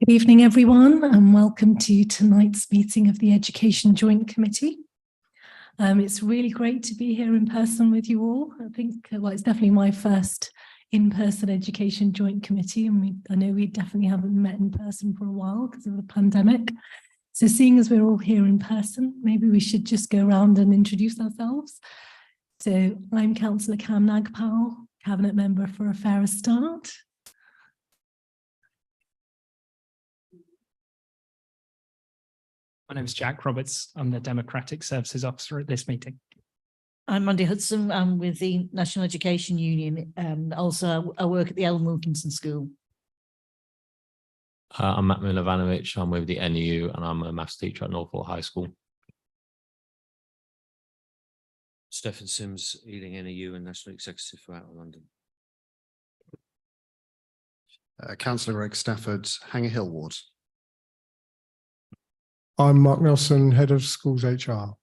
Good evening, everyone, and welcome to tonight's meeting of the Education Joint Committee. It's really great to be here in person with you all. I think, well, it's definitely my first in-person Education Joint Committee, and I know we definitely haven't met in person for a while because of the pandemic. So seeing as we're all here in person, maybe we should just go around and introduce ourselves. So I'm Councillor Cam Nagpal, Cabinet Member for A Fairer Start. My name is Jack Roberts. I'm the Democratic Services Officer at this meeting. I'm Mandy Hudson. I'm with the National Education Union, and also I work at the Ellen Wilkinson School. I'm Matt Milovanovic. I'm with the NEU and I'm a maths teacher at Norfolk High School. Stephen Sims, Ealing NEU and National Executive for Outer London. Councillor Greg Stafford, Hanger Hill Ward. I'm Mark Nelson, Head of Schools HR.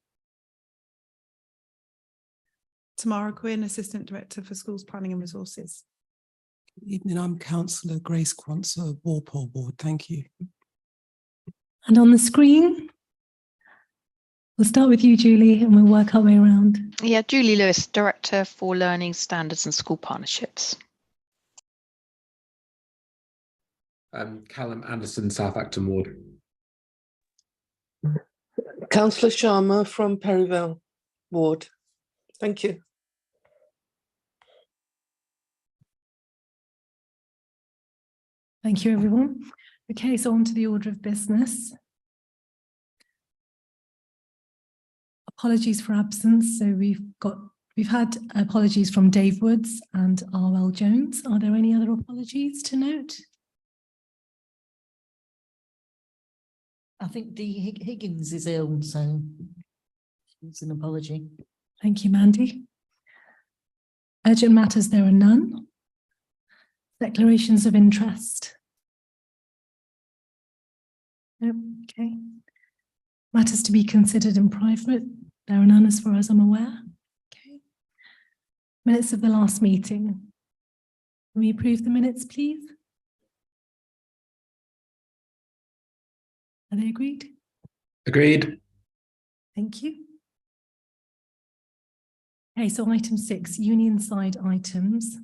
Tamara Quinn, Assistant Director for Schools Planning and Resources. Good evening, I'm Councillor Grace Quantzer, Walpole Ward. Thank you. And on the screen, we'll start with you, Julie, and we'll work our way around. Yeah, Julie Lewis, Director for Learning Standards and School Partnerships. Callum Anderson, South Acton Ward. Councillor Sharma from Perivale Ward. Thank you. Thank you, everyone. Okay, so on to the order of business. Apologies for absence. So we've had apologies from Dave Woods and R.L. Jones. Are there any other apologies to note? I think Dee Higgins is ill, so it's an apology. Thank you, Mandy. Urgent matters, there are none. Declarations of interest. Okay. Matters to be considered in private, there are none as far as I'm aware. Okay. Minutes of the last meeting. Can we approve the minutes, please? Are they agreed? Agreed. Thank you. Okay, so item 6, union side items.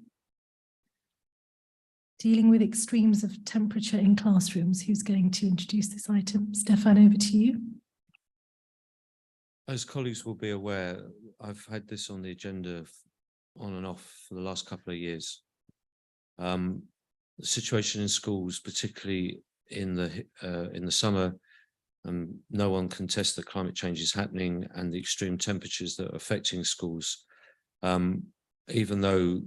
Dealing with extremes of temperature in classrooms. Who's going to introduce this item? Stefan, over to you. As colleagues will be aware, I've had this on the agenda on and off for the last couple of years. The situation in schools, particularly in the summer, no one contests that climate change is happening and the extreme temperatures that are affecting schools. Even though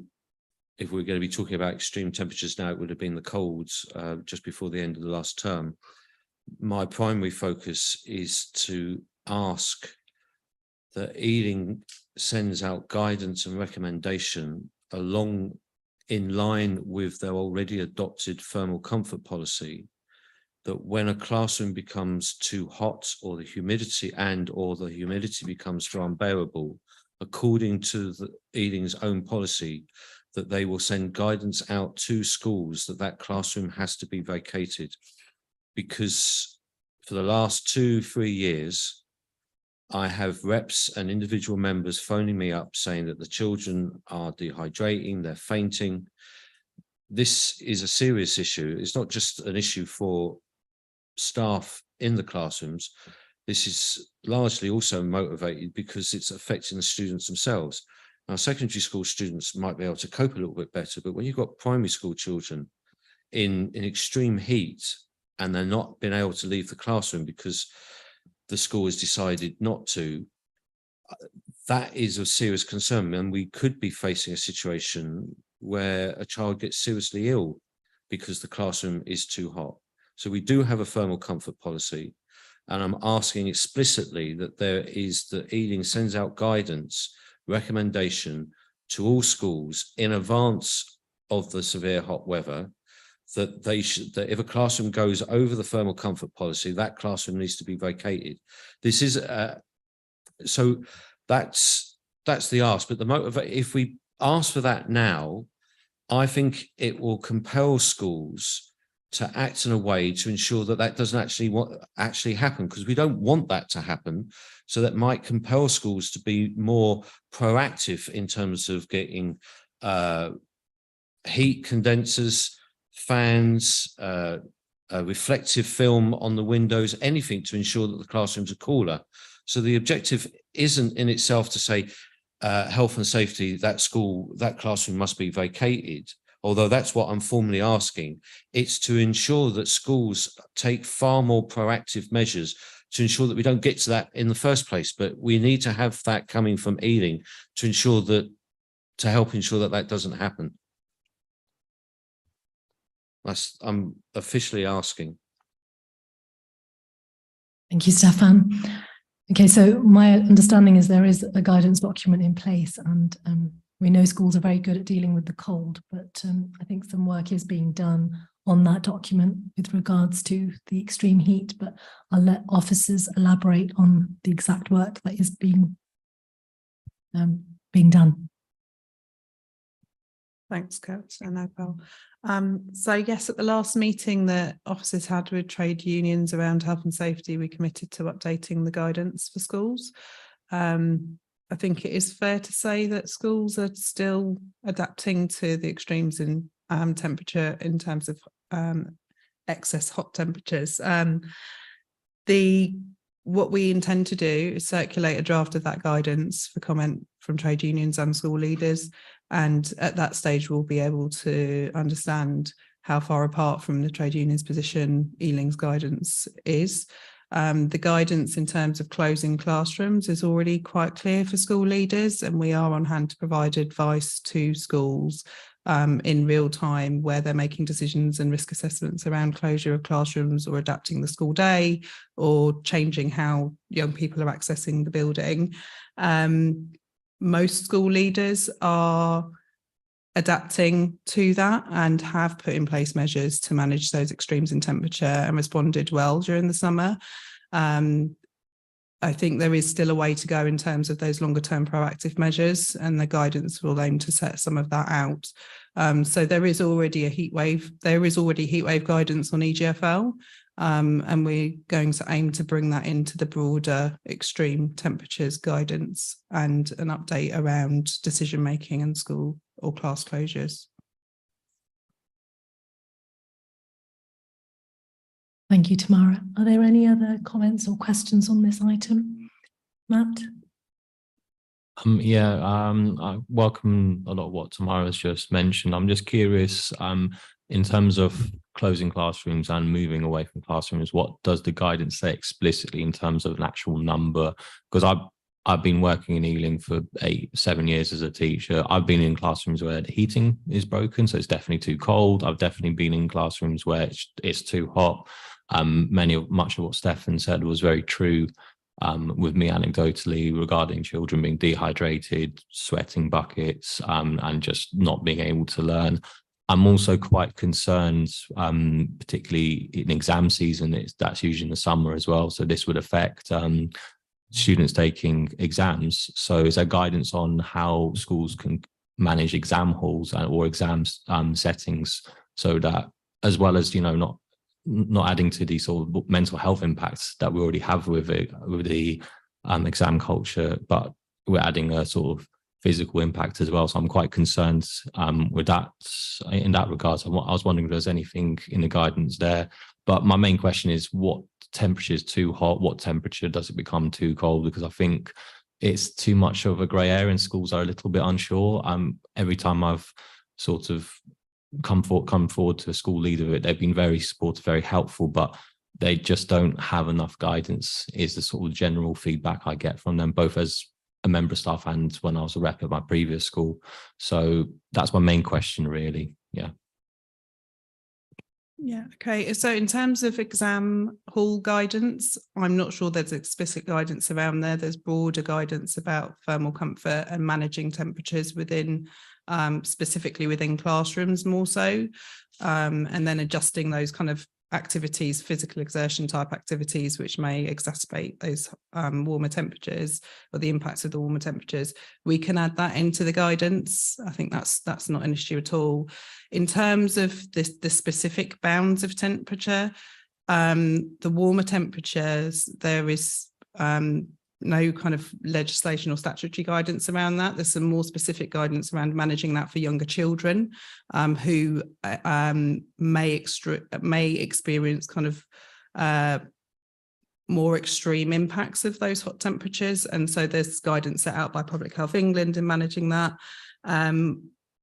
if we're going to be talking about extreme temperatures now, it would have been the colds just before the end of the last term. My primary focus is to ask that Ealing sends out guidance and recommendation in line with their already adopted thermal comfort policy, that when a classroom becomes too hot or the humidity becomes too unbearable, according to Ealing's own policy, that they will send guidance out to schools that classroom has to be vacated. Because for the last 2-3 years, I have reps and individual members phoning me up saying that the children are dehydrating, they're fainting. This is a serious issue. It's not just an issue for staff in the classrooms. This is largely also motivated because it's affecting the students themselves. Now, secondary school students might be able to cope a little bit better, but when you've got primary school children in extreme heat and they're not being able to leave the classroom because the school has decided not to, that is a serious concern. And we could be facing a situation where a child gets seriously ill because the classroom is too hot. So we do have a thermal comfort policy, and I'm asking explicitly that Ealing sends out guidance, recommendation to all schools in advance of the severe hot weather, that if a classroom goes over the thermal comfort policy, that classroom needs to be vacated. This is so that's the ask. But if we ask for that now, I think it will compel schools to act in a way to ensure that that doesn't actually happen, because we don't want that to happen. So that might compel schools to be more proactive in terms of getting heat condensers, fans, reflective film on the windows, anything to ensure that the classrooms are cooler. So the objective isn't in itself to say health and safety, that classroom must be vacated, although that's what I'm formally asking. It's to ensure that schools take far more proactive measures to ensure that we don't get to that in the first place. But we need to have that coming from Ealing to ensure that, to help ensure that that doesn't happen. I'm officially asking. Thank you, Stefan. Okay, so my understanding is there is a guidance document in place, and we know schools are very good at dealing with the cold, but I think some work is being done on that document with regards to the extreme heat, but I'll let officers elaborate on the exact work that is being done. Thanks, Kurt and Opal. So yes, at the last meeting that officers had with trade unions around health and safety, we committed to updating the guidance for schools. I think it is fair to say that schools are still adapting to the extremes in temperature in terms of excess hot temperatures. What we intend to do is circulate a draft of that guidance for comment from trade unions and school leaders. And at that stage, we'll be able to understand how far apart from the trade union's position Ealing's guidance is. The guidance in terms of closing classrooms is already quite clear for school leaders, and we are on hand to provide advice to schools in real time where they're making decisions and risk assessments around closure of classrooms or adapting the school day or changing how young people are accessing the building. Most school leaders are adapting to that and have put in place measures to manage those extremes in temperature and responded well during the summer. I think there is still a way to go in terms of those longer term proactive measures, and the guidance will aim to set some of that out. So there is already a heat wave. There is already heat wave guidance on EGFL, and we're going to aim to bring that into the broader extreme temperatures guidance and an update around decision making and school or class closures. Thank you, Tamara. Are there any other comments or questions on this item? Matt? I welcome a lot of what Tamara has just mentioned. I'm just curious, in terms of closing classrooms and moving away from classrooms, what does the guidance say explicitly in terms of an actual number? Because I've been working in Ealing for 7 years as a teacher. I've been in classrooms where the heating is broken, so it's definitely too cold. I've definitely been in classrooms where it's too hot. Much of what Stefan said was very true with me anecdotally regarding children being dehydrated, sweating buckets, and just not being able to learn. I'm also quite concerned, particularly in exam season, that's usually in the summer as well. So this would affect students taking exams. So is there guidance on how schools can manage exam halls or exam settings, so that, as well as, not adding to the sort of mental health impacts that we already have with the exam culture, but we're adding a sort of physical impact as well. So I'm quite concerned with that in that regard. So I was wondering if there's anything in the guidance there. But my main question is, what temperature is too hot? What temperature does it become too cold? Because I think it's too much of a grey area and schools are a little bit unsure. Every time I've sort of come forward to a school leader, they've been very supportive, very helpful, but they just don't have enough guidance, is the sort of general feedback I get from them, both as a member of staff and when I was a rep at my previous school. So that's my main question, really. Yeah, okay. So in terms of exam hall guidance, I'm not sure there's explicit guidance around there. There's broader guidance about thermal comfort and managing temperatures within, specifically within classrooms more so, and then adjusting those kind of activities, physical exertion type activities, which may exacerbate those warmer temperatures or the impacts of the warmer temperatures, we can add that into the guidance. I think that's not an issue at all. In terms of the specific bounds of temperature, the warmer temperatures, there is no kind of legislation or statutory guidance around that. There's some more specific guidance around managing that for younger children who may experience kind of more extreme impacts of those hot temperatures. And so there's guidance set out by Public Health England in managing that.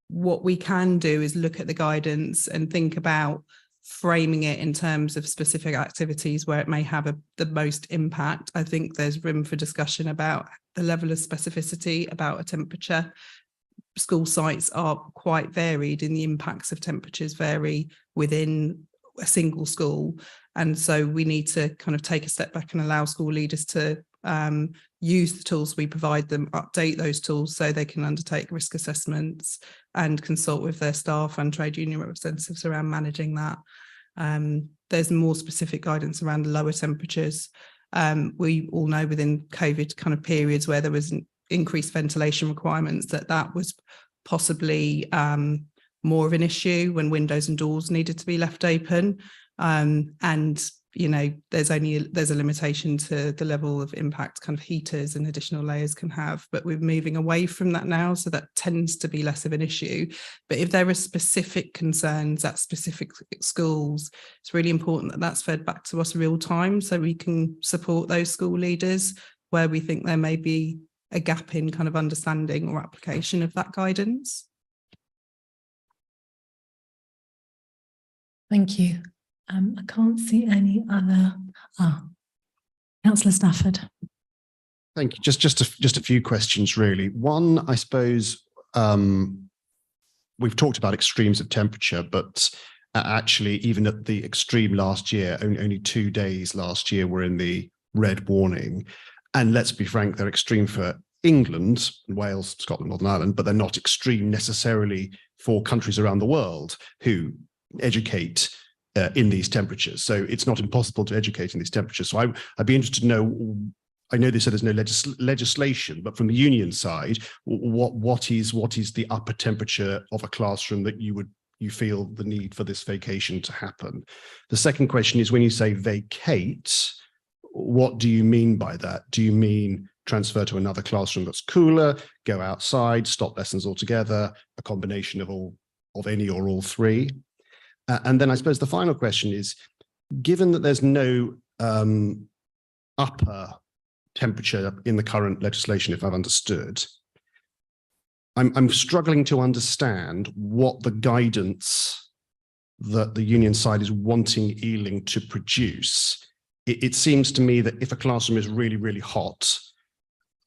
What we can do is look at the guidance and think about framing it in terms of specific activities where it may have the most impact. I think there's room for discussion about the level of specificity about a temperature. School sites are quite varied and the impacts of temperatures vary within a single school. And so we need to kind of take a step back and allow school leaders to use the tools we provide them, update those tools so they can undertake risk assessments and consult with their staff and trade union representatives around managing that. There's more specific guidance around the lower temperatures. We all know within COVID kind of periods where there was increased ventilation requirements that was possibly more of an issue when windows and doors needed to be left open. And you know, there's a limitation to the level of impact kind of heaters and additional layers can have, but we're moving away from that now, so that tends to be less of an issue. But if there are specific concerns at specific schools, it's really important that that's fed back to us real time so we can support those school leaders where we think there may be a gap in kind of understanding or application of that guidance. Thank you. I can't see any other. Councillor Stafford. Thank you. Just a few questions, really. One, I suppose we've talked about extremes of temperature, but actually, even at the extreme last year, only 2 days last year were in the red warning. And let's be frank, they're extreme for England, Wales, Scotland, Northern Ireland, but they're not extreme necessarily for countries around the world who educate in these temperatures. So it's not impossible to educate in these temperatures. So I'd be interested to know, I know they said there's no legislation, but from the union side, what is the upper temperature of a classroom that you feel the need for this vacation to happen? The second question is, when you say vacate, what do you mean by that? Do you mean transfer to another classroom that's cooler, go outside, stop lessons altogether, a combination of any or all three? And then I suppose the final question is, given that there's no upper temperature in the current legislation, if I've understood, I'm struggling to understand what the guidance that the union side is wanting Ealing to produce. It seems to me that if a classroom is really, really hot,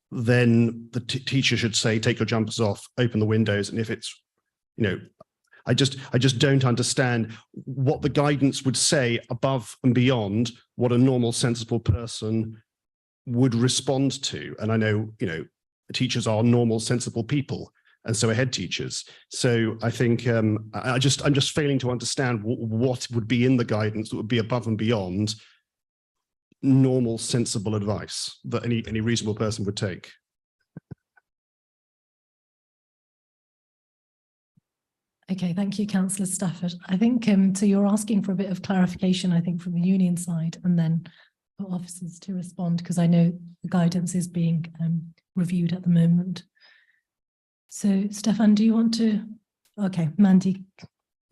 then the teacher should say, take your jumpers off, open the windows, and if it's, you know, I just don't understand what the guidance would say above and beyond what a normal, sensible person would respond to. And I know, you know, teachers are normal, sensible people, and so are head teachers. So I think I'm just failing to understand what would be in the guidance that would be above and beyond normal, sensible advice that any reasonable person would take. Okay, thank you, Councillor Stafford. I think so you're asking for a bit of clarification, I think, from the union side, and then for officers to respond, because I know the guidance is being reviewed at the moment. So, Stefan, do you want to? Okay, Mandy,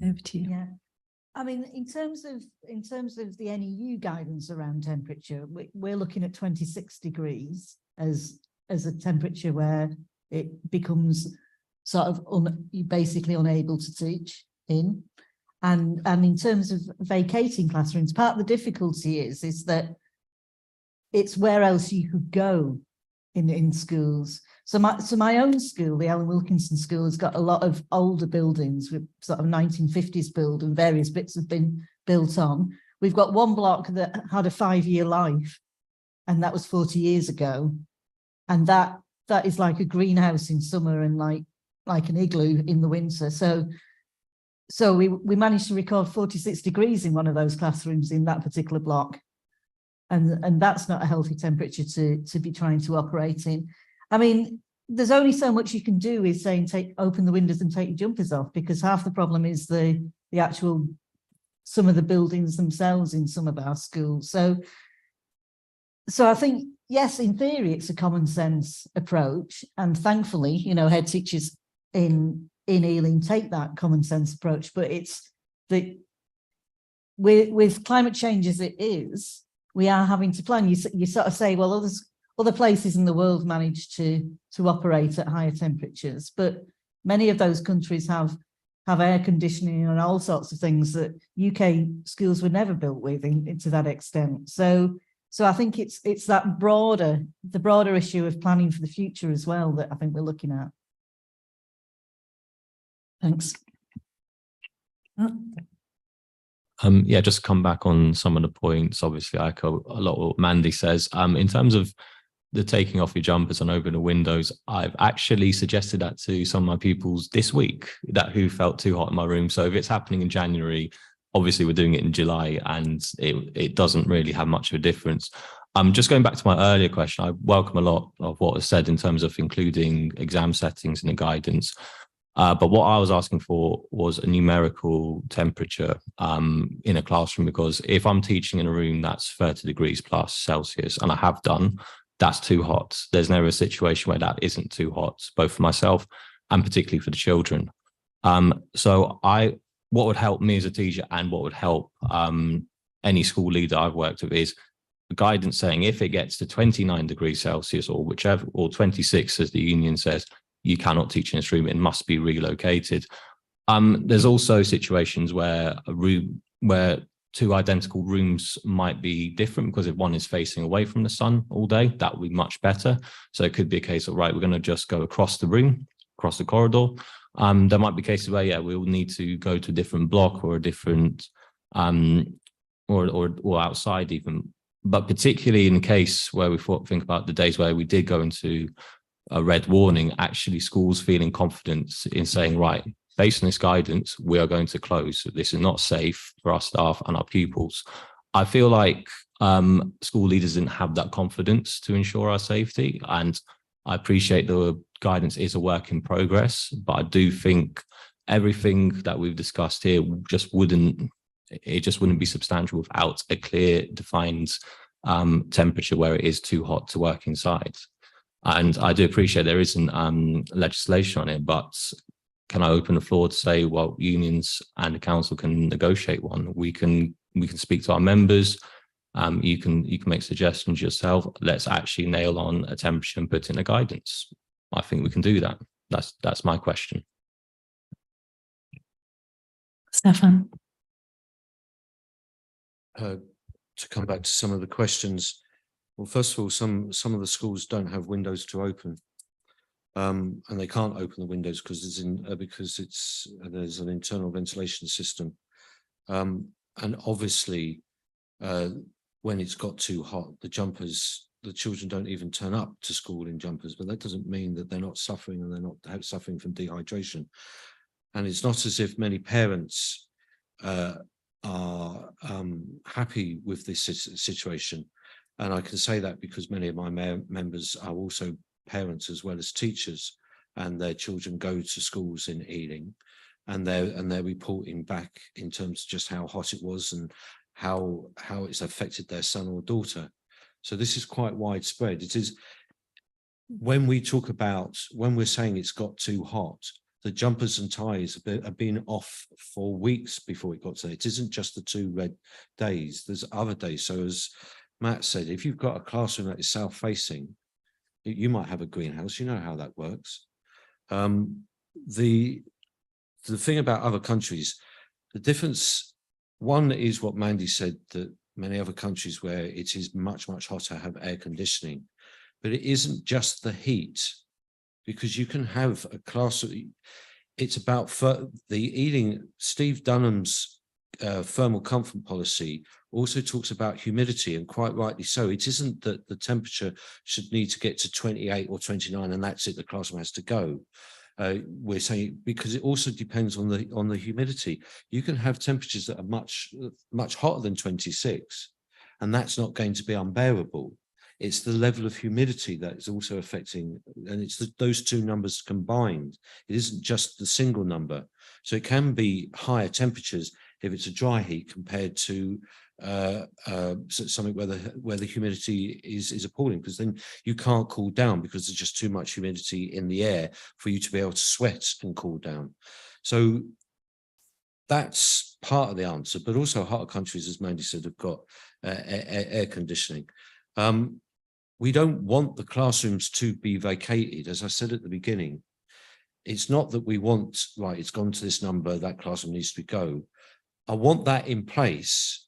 over to you. Yeah, I mean, in terms of the NEU guidance around temperature, we're looking at 26 degrees as a temperature where it becomes sort of basically unable to teach in. And in terms of vacating classrooms, part of the difficulty is that it's where else you could go in schools. So my own school, the Ellen Wilkinson School, has got a lot of older buildings with sort of 1950s build, and various bits have been built on. We've got one block that had a 5-year life, and that was 40 years ago. And that is like a greenhouse in summer and like an igloo in the winter. So so we managed to record 46 degrees in one of those classrooms in that particular block. And that's not a healthy temperature to be trying to operate in. I mean, there's only so much you can do is saying open the windows and take your jumpers off, because half the problem is the actual some of the buildings themselves in some of our schools. So I think, yes, in theory, it's a common sense approach. And thankfully, you know, head teachers in Ealing take that common sense approach, but it's that with climate change as it is, we are having to plan. You sort of say, well, other places in the world manage to operate at higher temperatures, but many of those countries have air conditioning and all sorts of things that UK schools were never built with to that extent. So I think it's that broader issue of planning for the future as well that I think we're looking at. Thanks. Yeah, just to come back on some of the points. Obviously, I echo a lot of what Mandy says. In terms of the taking off your jumpers and open the windows, I've actually suggested that to some of my pupils this week who felt too hot in my room. So if it's happening in January, obviously we're doing it in July, and it doesn't really have much of a difference. Just going back to my earlier question, I welcome a lot of what was said in terms of including exam settings in the guidance. But what I was asking for was a numerical temperature in a classroom, because if I'm teaching in a room that's 30 degrees plus Celsius, and I have done, that's too hot. There's never a situation where that isn't too hot, both for myself and particularly for the children. So what would help me as a teacher, and what would help any school leader I've worked with, is guidance saying if it gets to 29 degrees Celsius or whichever, or 26 as the union says, you cannot teach in this room, it must be relocated. There's also situations where where two identical rooms might be different, because if one is facing away from the sun all day, that would be much better. So it could be a case of, right, we're going to just go across the room, across the corridor. There might be cases where, yeah, we'll need to go to a different block or a different, or outside even. But particularly in the case where we think about the days where we did go into a red warning, actually schools feeling confidence in saying, right, based on this guidance, we are going to close. This is not safe for our staff and our pupils. I feel like school leaders didn't have that confidence to ensure our safety. And I appreciate the guidance is a work in progress, but I do think everything that we've discussed here just wouldn't be substantial without a clear, defined temperature where it is too hot to work inside. And I do appreciate there isn't legislation on it, but can I open the floor to say, well, unions and the council can negotiate one? We can speak to our members. You can make suggestions yourself. Let's actually nail on a temperature and put in a guidance. I think we can do that. That's my question. Stefan. To come back to some of the questions. Well, first of all, some of the schools don't have windows to open, and they can't open the windows because there's an internal ventilation system, and obviously, when it's got too hot, the children don't even turn up to school in jumpers. But that doesn't mean that they're not suffering, and they're not suffering from dehydration. And it's not as if many parents are happy with this situation. And I can say that because many of my members are also parents as well as teachers, and their children go to schools in Ealing, and they're reporting back in terms of just how hot it was and how it's affected their son or daughter. So this is quite widespread. It is, when we're saying it's got too hot, the jumpers and ties have been off for weeks before it got to there. It isn't just the 2 red days. There's other days. So as Matt said, if you've got a classroom that is south-facing, you might have a greenhouse. You know how that works. The thing about other countries, the difference, one is what Mandy said, that many other countries where it is much, much hotter have air conditioning. But it isn't just the heat, because you can have a class. It's about the Ealing, Steve Dunham's thermal comfort policy also talks about humidity, and quite rightly so. It isn't that the temperature should need to get to 28 or 29 and that's it, the classroom has to go. we're saying, because it also depends on the humidity. You can have temperatures that are much hotter than 26, and that's not going to be unbearable. It's the level of humidity that is also affecting, and it's those two numbers combined. It isn't just the single number. So it can be higher temperatures if it's a dry heat compared to something where the humidity is appalling, because then you can't cool down because there's just too much humidity in the air for you to be able to sweat and cool down. So that's part of the answer, but also hotter countries, as Mandy said, have got air conditioning. We don't want the classrooms to be vacated. As I said at the beginning, it's not that we want, right, it's gone to this number, that classroom needs to go. I want that in place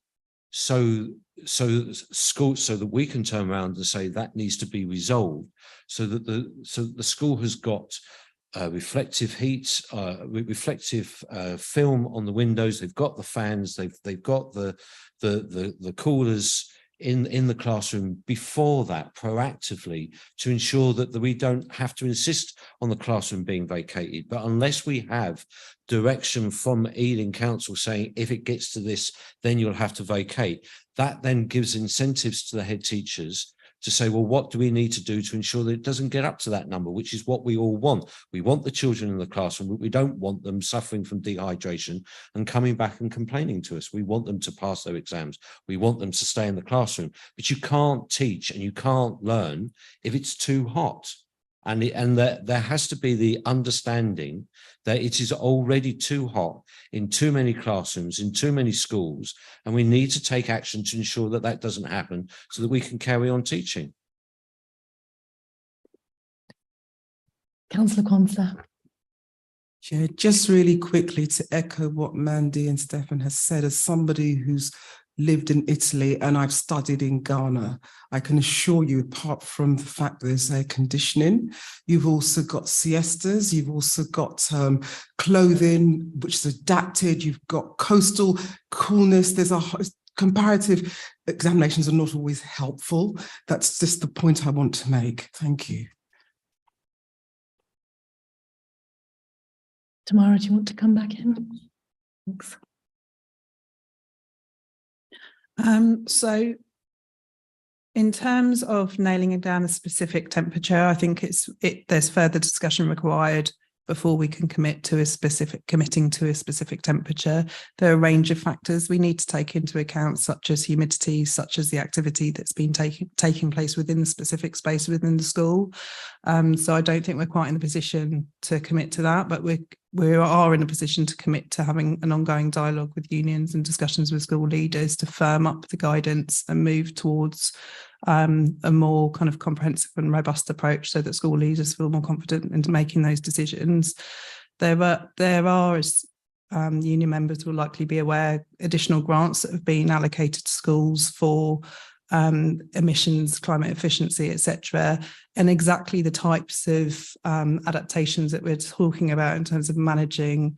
so that we can turn around and say that needs to be resolved, so that the school has got reflective heat, reflective film on the windows. They've got the fans. They've got the coolers in the classroom before that, proactively, to ensure that we don't have to insist on the classroom being vacated. But unless we have direction from Ealing Council saying if it gets to this, then you'll have to vacate, that then gives incentives to the head teachers to say, well, what do we need to do to ensure that it doesn't get up to that number, which is what we all want. We want the children in the classroom, but we don't want them suffering from dehydration and coming back and complaining to us. We want them to pass their exams. We want them to stay in the classroom. But you can't teach and you can't learn if it's too hot. And there has to be the understanding that it is already too hot in too many classrooms, in too many schools, and we need to take action to ensure that that doesn't happen so that we can carry on teaching. Councillor Quansah. Yeah, just really quickly to echo what Mandy and Stefan has said, as somebody who's lived in Italy and I've studied in Ghana, I can assure you, apart from the fact there's air conditioning, you've also got siestas, you've also got clothing which is adapted, you've got coastal coolness, there's a comparative examinations are not always helpful. That's just the point I want to make. Thank you. Tamara, do you want to come back in? Thanks. So in terms of nailing down a specific temperature, I think there's further discussion required before we can committing to a specific temperature. There are a range of factors we need to take into account, such as humidity, such as the activity that's been taking place within the specific space within the school. So I don't think we're quite in a position to commit to that, but we are in a position to commit to having an ongoing dialogue with unions and discussions with school leaders to firm up the guidance and move towards a more kind of comprehensive and robust approach so that school leaders feel more confident in making those decisions. There are, as union members will likely be aware, additional grants that have been allocated to schools for emissions, climate efficiency, etc., and exactly the types of adaptations that we're talking about in terms of managing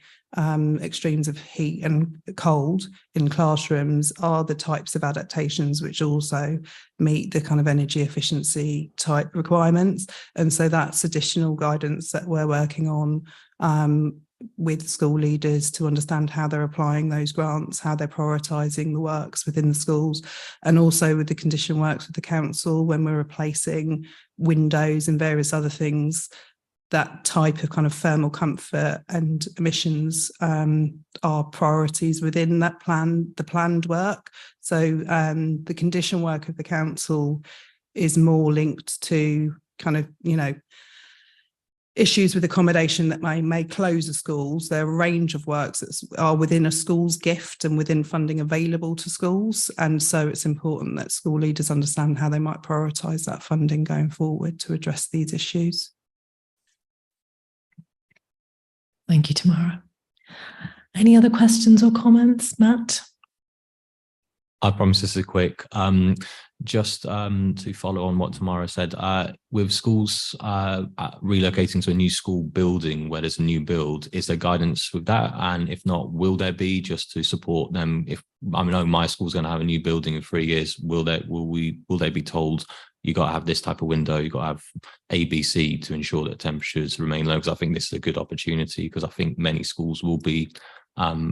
extremes of heat and cold in classrooms are the types of adaptations which also meet the kind of energy efficiency type requirements. And so that's additional guidance that we're working on with school leaders to understand how they're applying those grants, how they're prioritising the works within the schools, and also with the condition works with the council when we're replacing windows and various other things. That type of kind of thermal comfort and emissions are priorities within that the planned work. So the condition work of the council is more linked to kind of, issues with accommodation that may close the schools. There are a range of works that are within a school's gift and within funding available to schools. And so it's important that school leaders understand how they might prioritise that funding going forward to address these issues. Thank you, Tamara. Any other questions or comments, Matt? I promise this is quick. Just to follow on what Tamara said, with schools relocating to a new school building where there's a new build, is there guidance with that? And if not, will there be, just to support them? If I know my school's going to have a new building in 3 years, will they be told you got to have this type of window, you got to have ABC to ensure that temperatures remain low? Because I think this is a good opportunity, because I think many schools will be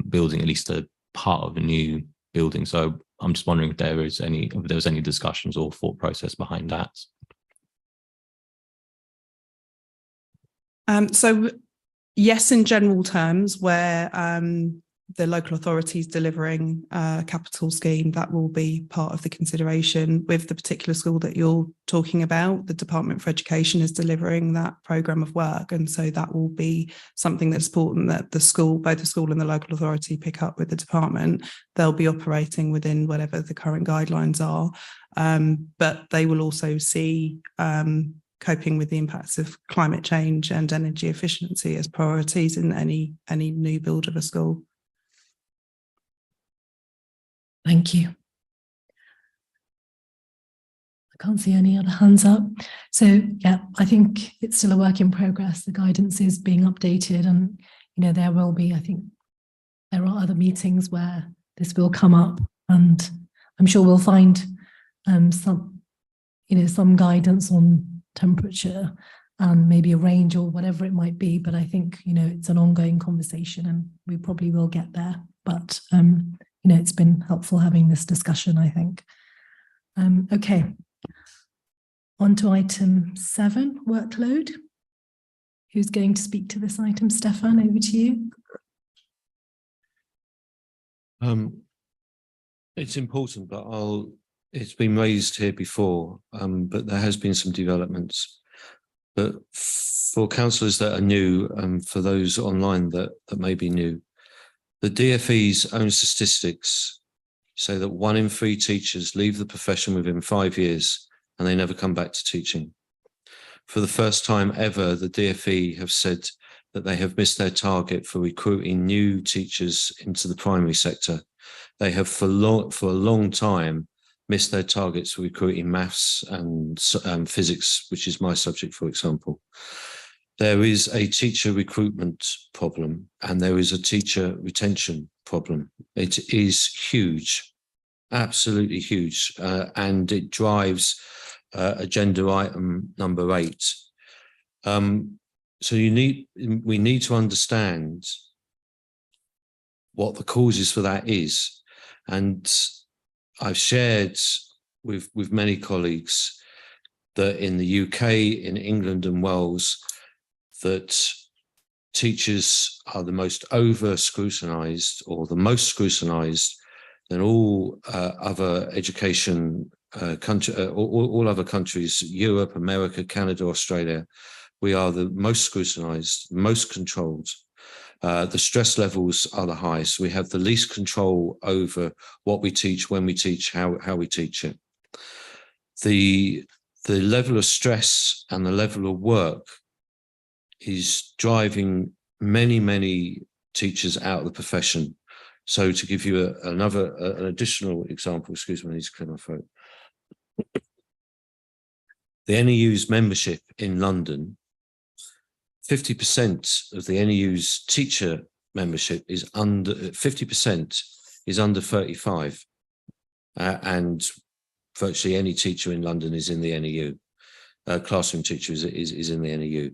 building at least a part of a new building. So I'm just wondering if there was any discussions or thought process behind that. So yes, in general terms, where the local authority is delivering a capital scheme, that will be part of the consideration. With the particular school that you're talking about, the Department for Education is delivering that programme of work, and so that will be something that's important that the school, both the school and the local authority, pick up with the department. They'll be operating within whatever the current guidelines are, but they will also see coping with the impacts of climate change and energy efficiency as priorities in any new build of a school. Thank you. I can't see any other hands up. So yeah, I think it's still a work in progress. The guidance is being updated, and there will be, I think there are other meetings where this will come up, and I'm sure we'll find some guidance on temperature and maybe a range or whatever it might be. But I think it's an ongoing conversation, and we probably will get there. But it's been helpful having this discussion, I think. Okay. On to item 7, workload. Who's going to speak to this item? Stefan, over to you. It's important, but it's been raised here before, but there has been some developments. But for councillors that are new, and for those online that may be new, the DfE's own statistics say that 1 in 3 teachers leave the profession within 5 years and they never come back to teaching. For the first time ever, the DfE have said that they have missed their target for recruiting new teachers into the primary sector. They have for a long time missed their targets for recruiting maths and physics, which is my subject, for example. There is a teacher recruitment problem, and there is a teacher retention problem. It is huge, absolutely huge, and it drives agenda item number 8. So we need to understand what the causes for that is. And I've shared with many colleagues that in the UK, in England and Wales, that teachers are the most over-scrutinised, or the most scrutinised than all other education all other countries, Europe, America, Canada, Australia. We are the most scrutinised, most controlled. The stress levels are the highest. We have the least control over what we teach, when we teach, how we teach it. The level of stress and the level of work is driving many teachers out of the profession. So to give you an additional example, excuse me, I need to clear my throat. The NEU's membership in London, 50% of the NEU's teacher membership is under 50% is under 35, and virtually any teacher in London is in the NEU. Classroom teacher is in the NEU.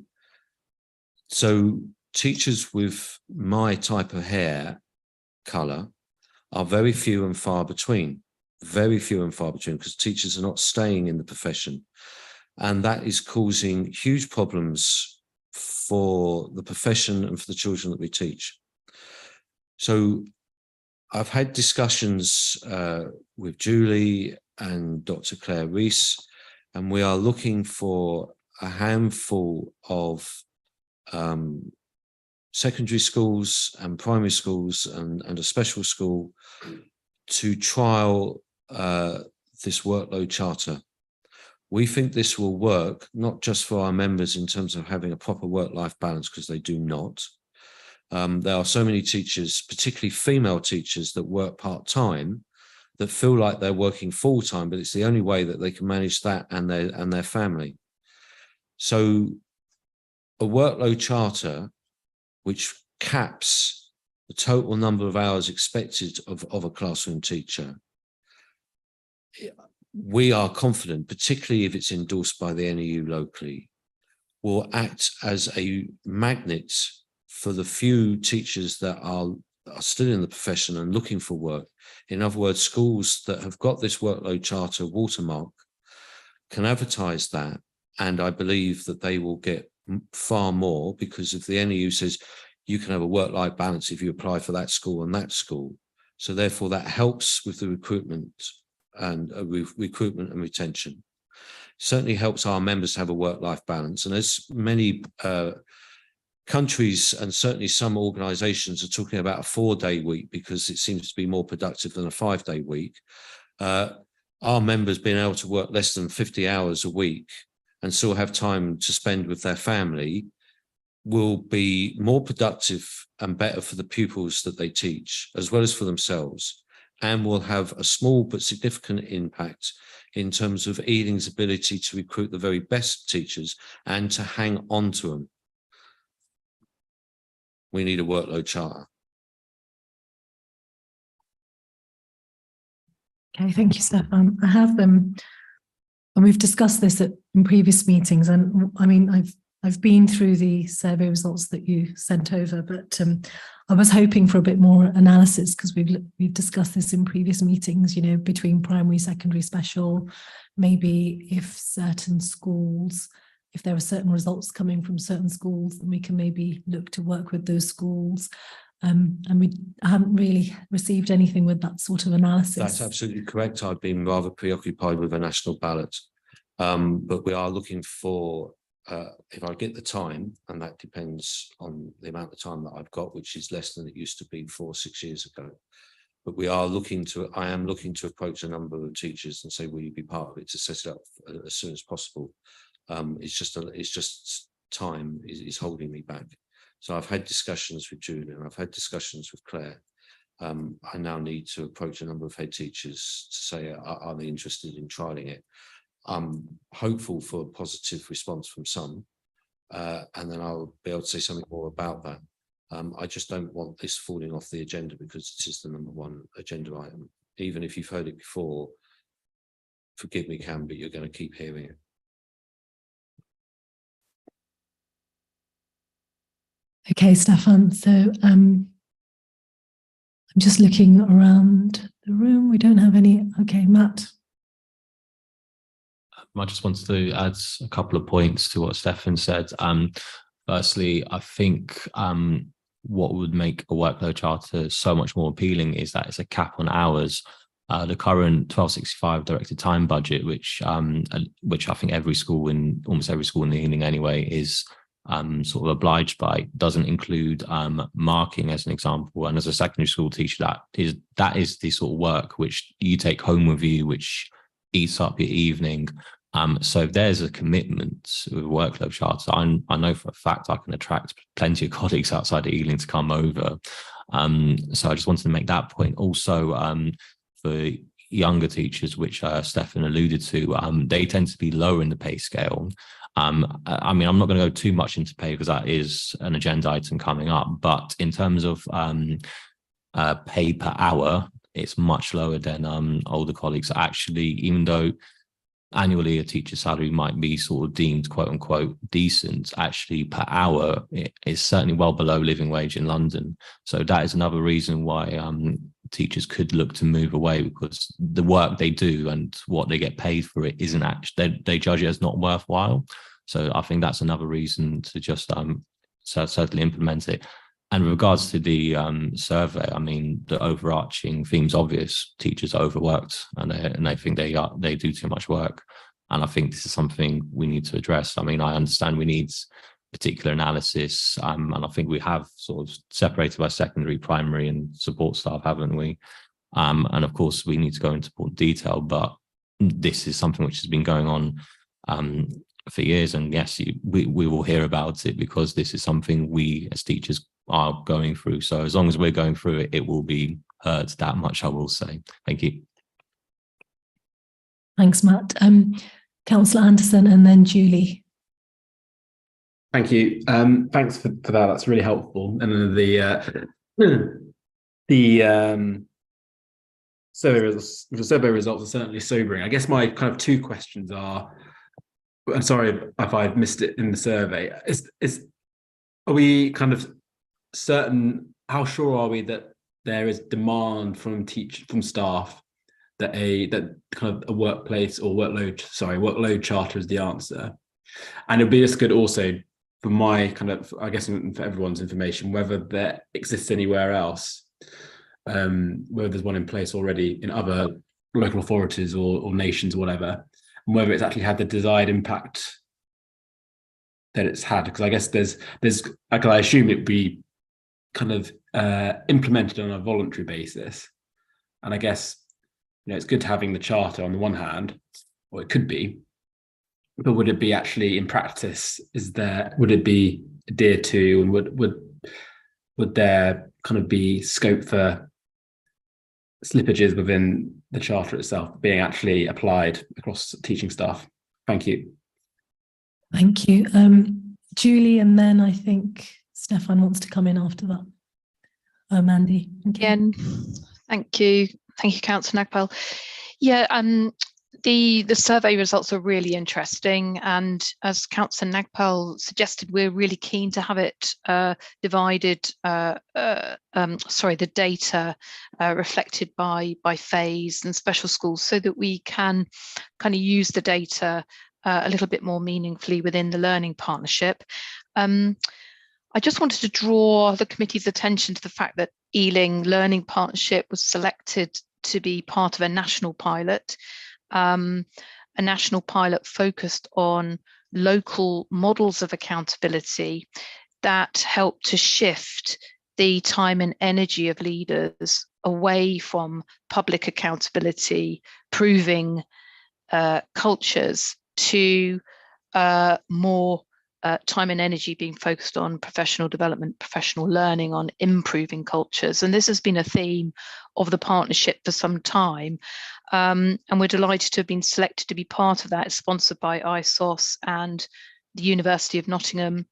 So teachers with my type of hair colour are very few and far between. Very few and far between, because teachers are not staying in the profession. And that is causing huge problems for the profession and for the children that we teach. So I've had discussions with Julie and Dr. Claire Rees, and we are looking for a handful of secondary schools and primary schools and a special school to trial this workload charter. We think this will work, not just for our members in terms of having a proper work-life balance, because they do not. There are so many teachers, particularly female teachers, that work part-time, that feel like they're working full time, but it's the only way that they can manage that and their family. So a workload charter which caps the total number of hours expected of a classroom teacher, we are confident, particularly if it's endorsed by the NEU locally, will act as a magnet for the few teachers that are still in the profession and looking for work. In other words, schools that have got this workload charter watermark can advertise that, and I believe that they will get far more, because if the NEU says you can have a work-life balance if you apply for that school and that school, so therefore that helps with the recruitment and retention. Certainly helps our members have a work-life balance, and as many countries and certainly some organizations are talking about a 4-day week because it seems to be more productive than a 5-day week. Our members being able to work less than 50 hours a week and still have time to spend with their family will be more productive and better for the pupils that they teach, as well as for themselves, and will have a small but significant impact in terms of Ealing's ability to recruit the very best teachers and to hang on to them. We need a workload charter. Okay, thank you, Stefan. I have them, and we've discussed this in previous meetings. And I mean, I've been through the survey results that you sent over, but I was hoping for a bit more analysis, because we've discussed this in previous meetings. You know, between primary, secondary, special, maybe if certain schools, if there are certain results coming from certain schools, then we can maybe look to work with those schools. And we haven't really received anything with that sort of analysis. That's absolutely correct. I've been rather preoccupied with a national ballot, but we are looking for, if I get the time, and that depends on the amount of time that I've got, which is less than it used to be 4 or 6 years ago. But I am looking to approach a number of teachers and say, will you be part of it, to set it up as soon as possible. It's just time is holding me back. So I've had discussions with Julian, I've had discussions with Claire. I now need to approach a number of head teachers to say, are they interested in trialing it? I'm hopeful for a positive response from some, and then I'll be able to say something more about that. I just don't want this falling off the agenda, because it is the #1 agenda item. Even if you've heard it before, forgive me, Cam, but you're going to keep hearing it. Okay, Stefan. So I'm just looking around the room. We don't have any. Okay, Matt. I just wanted to add a couple of points to what Stefan said. Firstly, I think what would make a workload charter so much more appealing is that it's a cap on hours. The current 1265 directed time budget, which I think every school almost every school in the Ealing anyway is sort of obliged by, doesn't include marking as an example. And as a secondary school teacher, that is the sort of work which you take home with you, which eats up your evening. So if there's a commitment with workload charter, I know for a fact I can attract plenty of colleagues outside of Ealing to come over. So I just wanted to make that point. Also, for younger teachers, which Stefan alluded to, they tend to be lower in the pay scale. I mean, I'm not going to go too much into pay because that is an agenda item coming up, but in terms of pay per hour, it's much lower than older colleagues. Actually, even though annually a teacher's salary might be sort of deemed quote unquote decent, actually per hour it is certainly well below living wage in London. So that is another reason why teachers could look to move away, because the work they do and what they get paid for it isn't actually, they judge it as not worthwhile. So I think that's another reason to just certainly implement it. And with regards to the survey, I mean, the overarching theme's obvious: teachers are overworked, and they think they do too much work. And I think this is something we need to address. I mean, I understand we need particular analysis, and I think we have sort of separated by secondary, primary, and support staff, haven't we? And of course, we need to go into more detail, but this is something which has been going on for years. And yes, we will hear about it, because this is something we as teachers are going through. So as long as we're going through it, it will be heard. That much I will say. Thank you. Thanks, Matt. Councillor Anderson and then Julie. Thank you. Thanks for that. That's really helpful. And then the survey results are certainly sobering. I guess my kind of two questions are, I'm sorry if I've missed it in the survey. Are we kind of certain, how sure are we that there is demand from staff that kind of a workplace or workload charter is the answer? And it'd be just good also for my kind of, I guess for everyone's information, whether there exists anywhere else, whether there's one in place already in other local authorities or nations or whatever, and whether it's actually had the desired impact that it's had. Because I guess I assume it would be kind of implemented on a voluntary basis. And I guess, it's good having the charter on the one hand, or it could be, but would it be actually in practice? Would it be adhered to, and would there kind of be scope for slippages within the charter itself being actually applied across teaching staff? Thank you. Thank you. Julie, and then I think Stefan wants to come in after that. Mandy. Again, thank you. Thank you, Councillor Nagpal. Yeah, the survey results are really interesting, and as Councillor Nagpal suggested, we're really keen to have it divided. The data reflected by phase and special schools, so that we can kind of use the data a little bit more meaningfully within the learning partnership. I just wanted to draw the committee's attention to the fact that Ealing Learning Partnership was selected to be part of a national pilot. A national pilot focused on local models of accountability that help to shift the time and energy of leaders away from public accountability, proving cultures, to more time and energy being focused on professional development, professional learning, on improving cultures. And this has been a theme of the partnership for some time. And we're delighted to have been selected to be part of that. It's sponsored by ISOS and the University of Nottingham.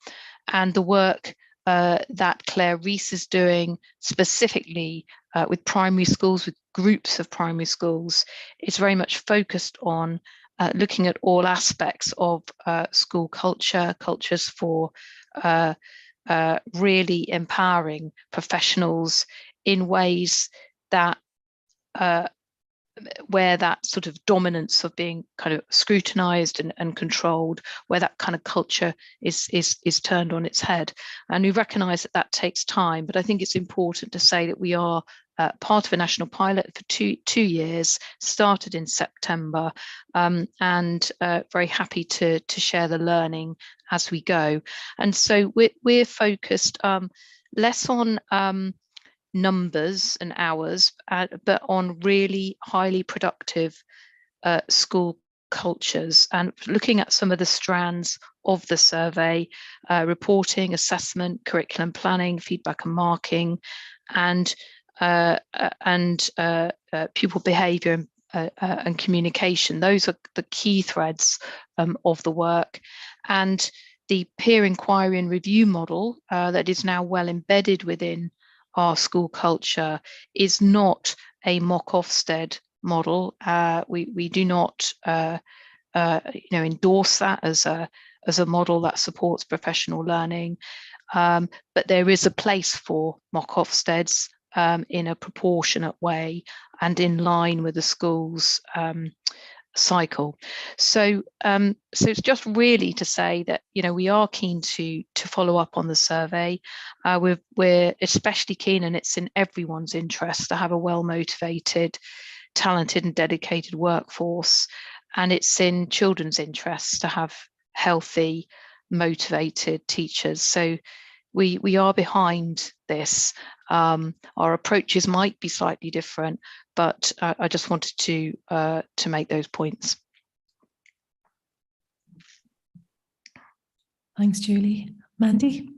And the work that Claire Rees is doing specifically with primary schools, with groups of primary schools, is very much focused on looking at all aspects of school culture, cultures for really empowering professionals in ways that where that sort of dominance of being kind of scrutinized and controlled, where that kind of culture is turned on its head. And we recognize that takes time, but I think it's important to say that we are part of a national pilot for two years, started in September, and very happy to share the learning as we go. And so we're focused less on numbers and hours, but on really highly productive school cultures, and looking at some of the strands of the survey: reporting, assessment, curriculum planning, feedback and marking, and pupil behaviour and communication. Those are the key threads of the work. And the peer inquiry and review model that is now well embedded within our school culture is not a mock Ofsted model. We do not endorse that as a model that supports professional learning, but there is a place for mock Ofsteds in a proportionate way and in line with the school's cycle. So it's just really to say that we are keen to follow up on the survey. We're especially keen, and it's in everyone's interest, to have a well-motivated, talented and dedicated workforce, and it's in children's interests to have healthy, motivated teachers. So we are behind this. Our approaches might be slightly different, but I just wanted to make those points. Thanks, Julie. Mandy?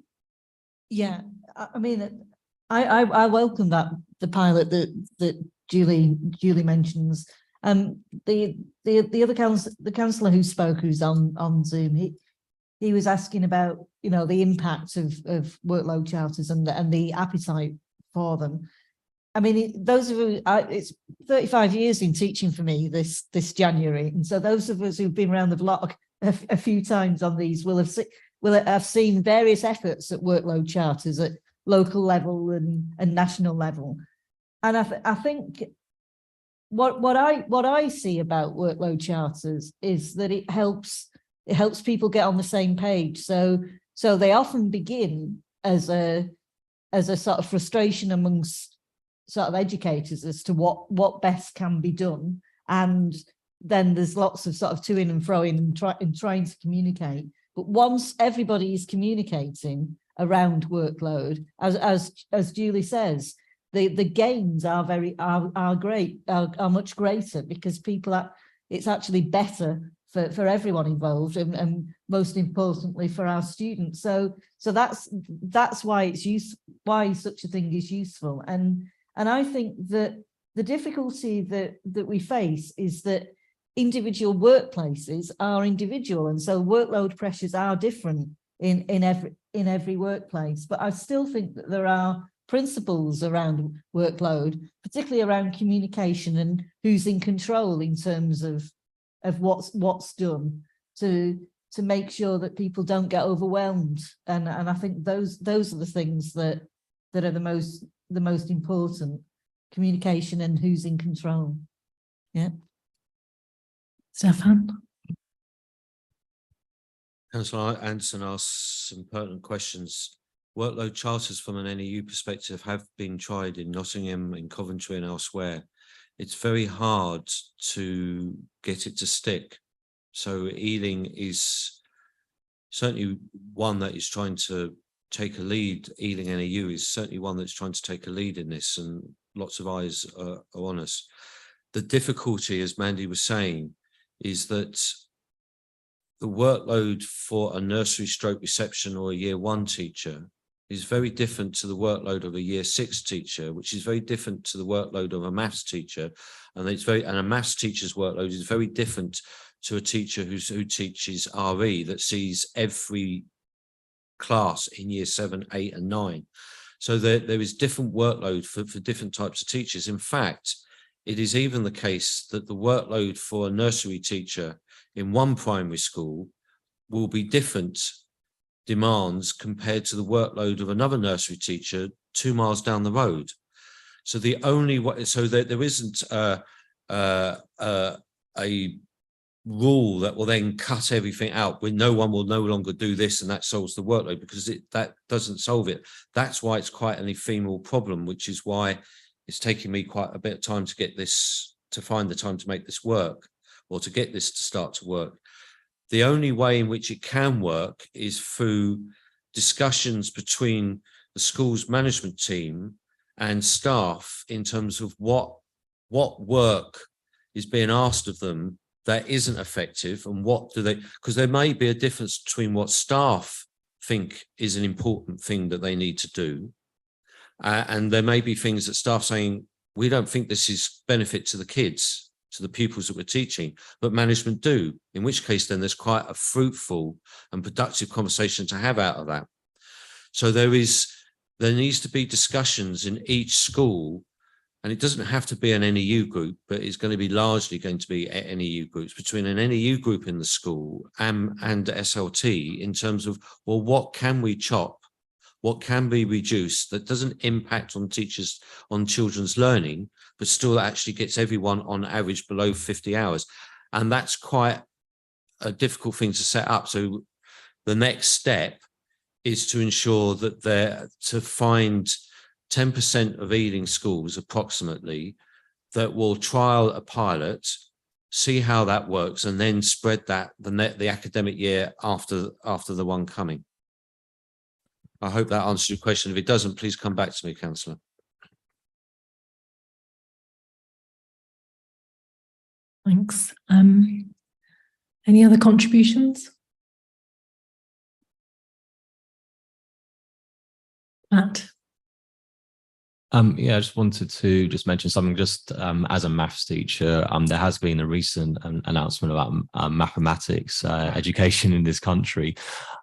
Yeah, I mean, I welcome the pilot that Julie mentions, The other councillor who spoke, who's on Zoom, he was asking about, you know, the impact of workload charters and the appetite for them. I mean, those of you, it's 35 years in teaching for me this January, and so those of us who've been around the block a few times on these will have seen various efforts at workload charters at local level and national level. And I think what I see about workload charters is that it helps people get on the same page. So they often begin as a sort of frustration amongst sort of educators as to what best can be done, and then there's lots of sort of to-ing and fro-ing and trying to communicate. But once everybody is communicating around workload, as Julie says, the gains are much greater, because it's actually better for everyone involved, and most importantly for our students. So that's why why such a thing is useful. And I think that the difficulty that we face is that individual workplaces are individual, and so workload pressures are different in every workplace. But I still think that there are principles around workload, particularly around communication and who's in control in terms of what's done to make sure that people don't get overwhelmed. And I think those are the things that are the most important: communication and who's in control. Yeah. Stefan? Councillor Anderson asked some pertinent questions. Workload charters from an NEU perspective have been tried in Nottingham, in Coventry and elsewhere. It's very hard to get it to stick. So Ealing is certainly one that is trying to take a lead. Ealing NEU is certainly one that's trying to take a lead in this, and lots of eyes are on us. The difficulty, as Mandy was saying, is that the workload for a nursery stroke reception or a year 1 teacher is very different to the workload of a year 6 teacher, which is very different to the workload of a maths teacher. And a maths teacher's workload is very different to a teacher who teaches RE, that sees every class in year 7, 8 and 9. So there is different workload for different types of teachers. In fact, it is even the case that the workload for a nursery teacher in one primary school will be different demands compared to the workload of another nursery teacher 2 miles down the road. So there isn't a rule that will then cut everything out when no one will no longer do this and that solves the workload, because that doesn't solve it. That's why it's quite an ephemeral problem, which is why it's taking me quite a bit of time to find the time to make this work, or to get this to start to work. The only way in which it can work is through discussions between the school's management team and staff in terms of what work is being asked of them that isn't effective, and because there may be a difference between what staff think is an important thing that they need to do, and there may be things that staff saying, we don't think this is benefit to the kids, to the pupils that we're teaching, but management do, in which case then there's quite a fruitful and productive conversation to have out of that. So there needs to be discussions in each school, and it doesn't have to be an NEU group, but it's going to be largely going to be NEU groups, between an NEU group in the school and SLT, in terms of, well, what can we chop? What can be reduced that doesn't impact on children's learning, but still actually gets everyone on average below 50 hours. And that's quite a difficult thing to set up. So the next step is to ensure that to find 10% of Ealing schools approximately that will trial a pilot, see how that works, and then spread that the academic year after the one coming. I hope that answers your question. If it doesn't, please come back to me, Councillor. Thanks. Any other contributions? Matt? Yeah, I just wanted to mention something just as a maths teacher. There has been a recent announcement about mathematics education in this country.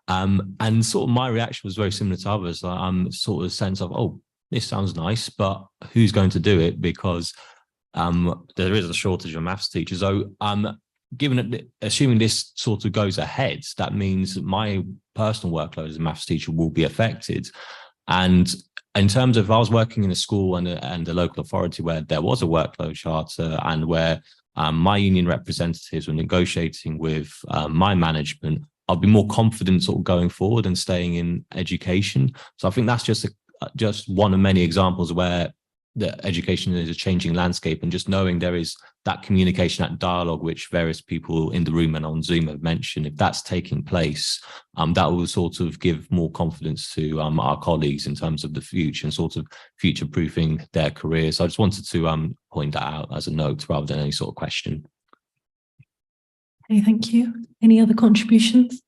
And sort of my reaction was very similar to others. I'm sort of a sense of, oh, this sounds nice, but who's going to do it? Because there is a shortage of maths teachers. So assuming this sort of goes ahead, that means my personal workload as a maths teacher will be affected. And in terms of, if I was working in a school and a local authority where there was a workload charter and where my union representatives were negotiating with my management, I'll be more confident sort of going forward and staying in education. So I think that's just one of many examples where the education is a changing landscape, and just knowing there is that communication, that dialogue, which various people in the room and on Zoom have mentioned, if that's taking place, that will sort of give more confidence to our colleagues in terms of the future and sort of future-proofing their careers. So I just wanted to point that out as a note rather than any sort of question. Okay, thank you. Any other contributions?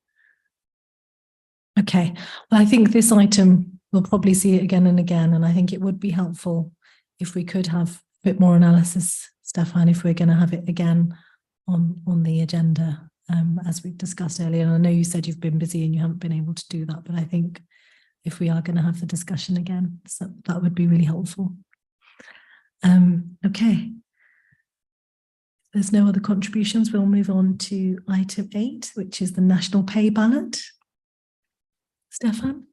Okay, well, I think this item, we'll probably see it again and again, and I think it would be helpful if we could have a bit more analysis, Stefan, if we're going to have it again on the agenda, as we discussed earlier. And I know you said you've been busy and you haven't been able to do that, but I think if we are going to have the discussion again, so that would be really helpful. Okay. If there's no other contributions, we'll move on to item 8, which is the national pay ballot. Stefan?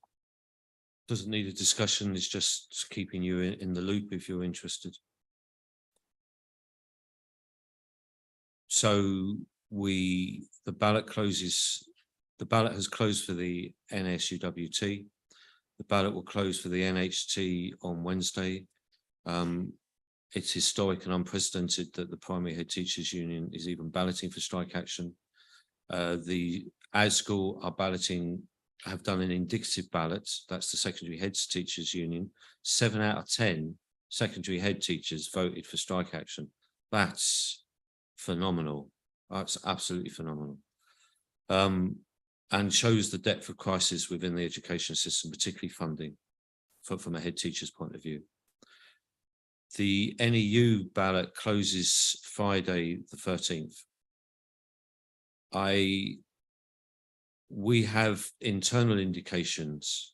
Doesn't need a discussion, it's just keeping you in the loop if you're interested. So the ballot has closed for the NSUWT. The ballot will close for the NHT on Wednesday. It's historic and unprecedented that the Primary Head Teachers Union is even balloting for strike action. The ASCL are balloting, have done an indicative ballot. That's the Secondary Heads Teachers Union. 7 out of 10 secondary head teachers voted for strike action. That's phenomenal. That's absolutely phenomenal. And shows the depth of crisis within the education system, particularly funding from a head teacher's point of view. The NEU ballot closes Friday the 13th. We have internal indications,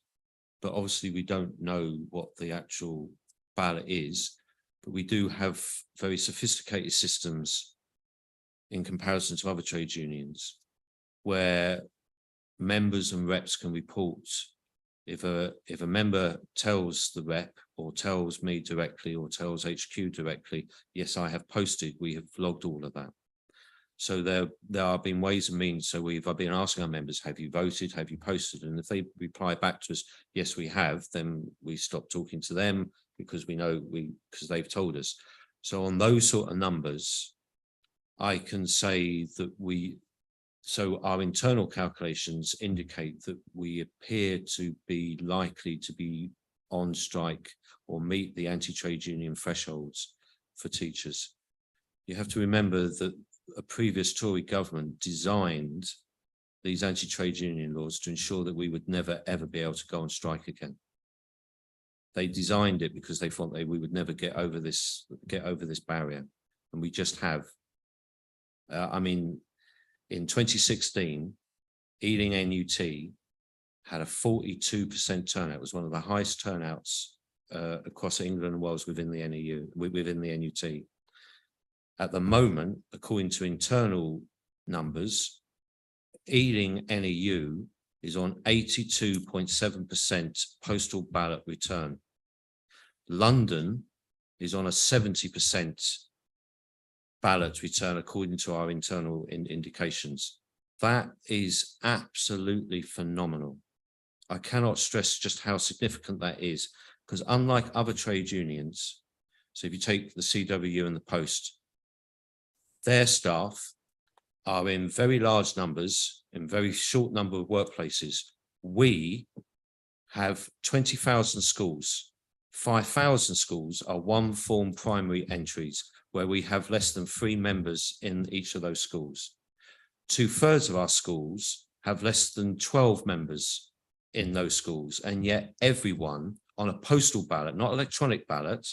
but obviously we don't know what the actual ballot is, but we do have very sophisticated systems in comparison to other trade unions where members and reps can report. If a member tells the rep or tells me directly or tells HQ directly, yes, I have posted, we have logged all of that. So there have been ways and means. So I've been asking our members, have you voted? Have you posted? And if they reply back to us, yes, we have, then we stop talking to them because we know because they've told us. So on those sort of numbers, I can say that so our internal calculations indicate that we appear to be likely to be on strike or meet the anti-trade union thresholds for teachers. You have to remember that a previous Tory government designed these anti-trade union laws to ensure that we would never, ever be able to go on strike again. They designed it because they thought we would never get over this barrier. And we just have. I mean, in 2016, Ealing NUT had a 42% turnout. It was one of the highest turnouts across England and Wales within the NUT. At the moment, according to internal numbers, Ealing NEU is on 82.7% postal ballot return. London is on a 70% ballot return according to our internal indications. That is absolutely phenomenal. I cannot stress just how significant that is, because unlike other trade unions, so if you take the CWU and the Post, their staff are in very large numbers, in very short number of workplaces. We have 20,000 schools. 5,000 schools are one form primary entries where we have less than 3 members in each of those schools. 2/3 of our schools have less than 12 members in those schools, and yet everyone on a postal ballot, not electronic ballot,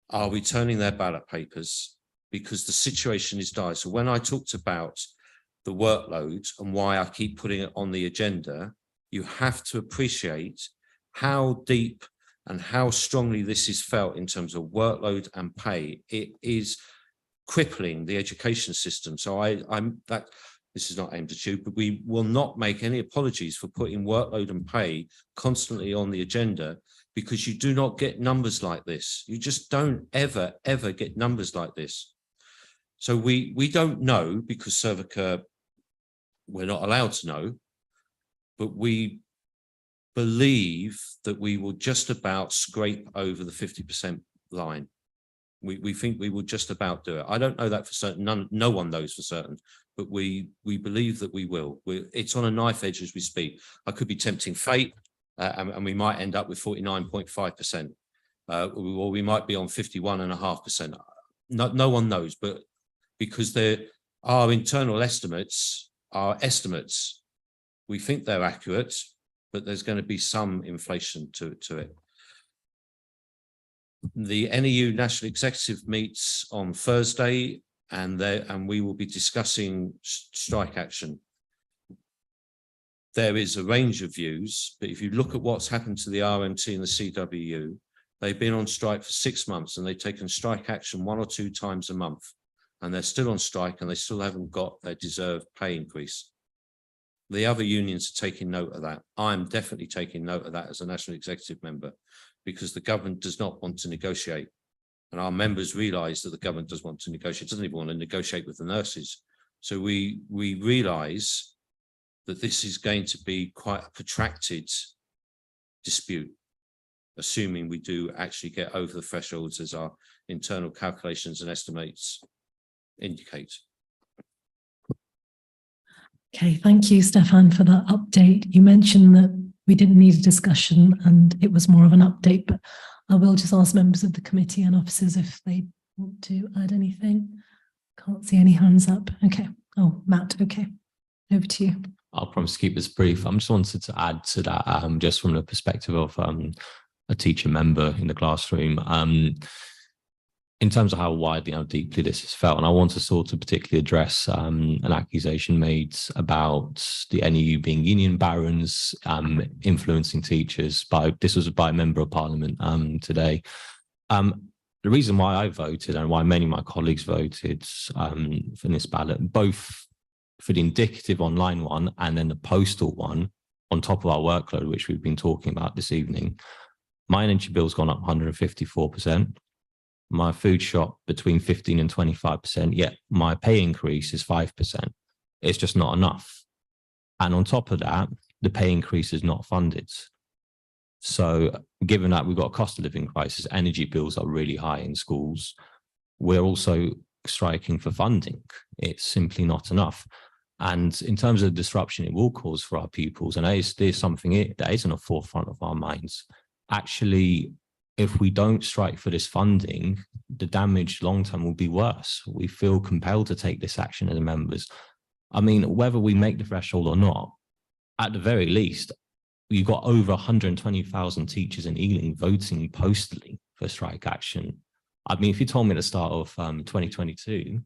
are returning their ballot papers, because the situation is dire. So when I talked about the workload and why I keep putting it on the agenda, you have to appreciate how deep and how strongly this is felt in terms of workload and pay. It is crippling the education system. So this is not aimed at you, but we will not make any apologies for putting workload and pay constantly on the agenda, because you do not get numbers like this. You just don't ever get numbers like this. So we don't know, because Servacare, we're not allowed to know, but we believe that we will just about scrape over the 50% line. We think we will just about do it. I don't know that for certain. No one knows for certain, but we believe that we will. It's on a knife edge as we speak. I could be tempting fate, and we might end up with 49.5%, or we might be on 51.5%. No one knows, but because our internal estimates are estimates, we think they're accurate, but there's going to be some inflation to it. The NEU National Executive meets on Thursday, and we will be discussing strike action. There is a range of views, but if you look at what's happened to the RMT and the CWU, they've been on strike for 6 months, and they've taken strike action 1 or 2 times a month, and they're still on strike, and they still haven't got their deserved pay increase. The other unions are taking note of that. I'm definitely taking note of that as a National Executive member, because the government does not want to negotiate. And our members realise that the government does want to negotiate, doesn't even want to negotiate with the nurses. So we realise that this is going to be quite a protracted dispute, assuming we do actually get over the thresholds as our internal calculations and estimates indicate. Okay, thank you, Stefan, for that update. You mentioned that we didn't need a discussion and it was more of an update, but I will just ask members of the committee and officers if they want to add anything. Can't see any hands up. Okay. Oh, Matt, okay. Over to you. I'll promise to keep this brief. I just wanted to add to that, just from the perspective of a teacher member in the classroom, in terms of how widely, how deeply this is felt. And I want to sort of particularly address an accusation made about the NEU being union barons, influencing teachers. This was by a member of parliament today. The reason why I voted and why many of my colleagues voted for this ballot, both for the indicative online one and then the postal one on top of our workload, which we've been talking about this evening, my energy bill's gone up 154%. My food shop between 15 and 25%, yet my pay increase is 5%. It's just not enough. And on top of that, the pay increase is not funded. So given that we've got a cost of living crisis, energy bills are really high in schools, we're also striking for funding. It's simply not enough. And in terms of the disruption it will cause for our pupils, and there's something that is in the forefront of our minds, actually, if we don't strike for this funding, the damage long-term will be worse. We feel compelled to take this action as members. I mean, whether we make the threshold or not, at the very least, you've got over 120,000 teachers in Ealing voting postally for strike action. I mean, if you told me at the start of 2022,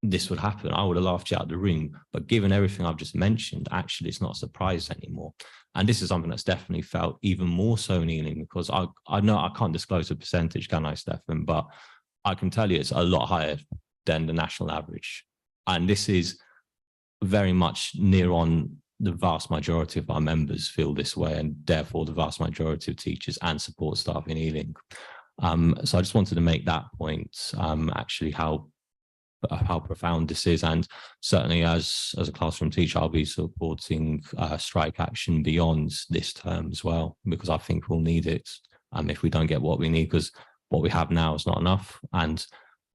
this would happen, I would have laughed you out of the room. But given everything I've just mentioned, actually, it's not a surprise anymore. And this is something that's definitely felt even more so in Ealing, because I know I can't disclose a percentage, can I, Stefan? But I can tell you it's a lot higher than the national average. And this is very much near on the vast majority of our members feel this way, and therefore the vast majority of teachers and support staff in Ealing. So I just wanted to make that point, actually, how profound this is. And certainly as a classroom teacher, I'll be supporting strike action beyond this term as well, because I think we'll need it if we don't get what we need, because what we have now is not enough. And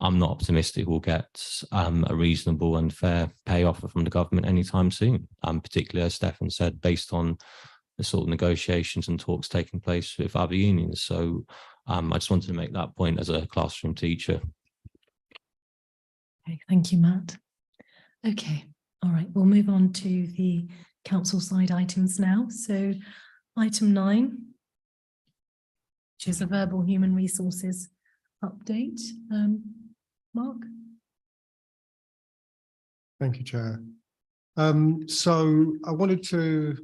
I'm not optimistic we'll get a reasonable and fair pay offer from the government anytime soon, particularly, as Stefan said, based on the sort of negotiations and talks taking place with other unions. So I just wanted to make that point as a classroom teacher. Okay, thank you, Matt. Okay, all right, we'll move on to the council side items now. So item 9, which is a verbal human resources update. Mark? Thank you, Chair. So I wanted to